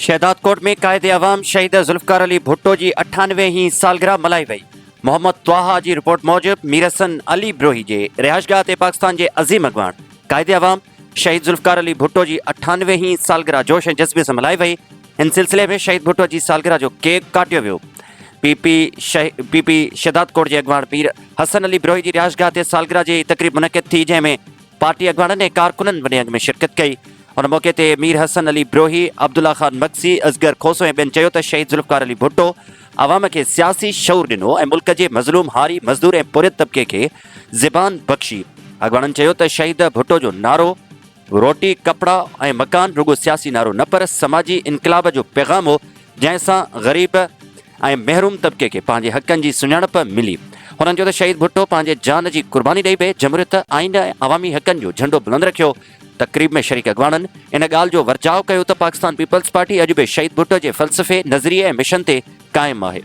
शहदादकोट में कायदे अवाम शहीद जुल्फकार अली भुट्टो जी 98वीं सालगिरह मल्हाई वई। मोहम्मद त्वाहा जी रिपोर्ट मूजिब मीर हसन अली ब्रोही जे रिहाइशगाह ते पाकिस्तान जे अज़ीम अॻवान कायदे अवाम शहीद जुल्फकार अली भुट्टो जी 98वीं सालगिरह जोश ऐं जज़्बे सां मल्हाई वई। इन सिलसिले में शहीद भुट्टो जी सालगिरह जो केक काटियो वियो। पीपी शहदादकोट जे अॻवान मीर हसन अली ब्रोही जी रिहाइशगाह ते सालगिरह जी तक़रीब मुनक़िद थी, जंहिंमें पार्टी अॻवाननि ऐं कारकुननि वॾे अंग में शिरकत कई। उन मौक़े ते मीर हसन अली ब्रोही, अब्दुल्ला खान मक्सी, असगर खोसो ऐं ॿियनि चयो त शहीद जुल्फकार अली भुट्टो अवाम खे सियासी शऊर ॾिनो ऐं मुल्क जे मज़लूम, हारी, मज़दूर ऐं पुरित तबिके खे ज़बान बख़्शी। अॻवाननि चयो त शहीद भुट्टो जो नारो रोटी, कपिड़ा ऐं मकान रुगो सियासी नारो न पर समाजी इनक़लाब जो पैगाम हो, जंहिंसां ग़रीब ऐं महरूम तबिके खे पंहिंजे हक़नि जी सुञाणप मिली। हुननि चयो त शहीद भुट्टो पंहिंजे जान जी क़ुर्बानी ॾेई बि जमहूरियत, आइन ऐं अवामी हक़नि जो झंडो बुलंद रखियो। तक़रीब में शरीक अॻवाननि इन ॻाल्हि जो वर्जाउ कयो त पाकिस्तान पीपल्स पार्टी अॼु बि शहीद भुट्टो जे फ़लसफ़े, नज़रिये ऐं मिशन ते क़ाइमु आहे।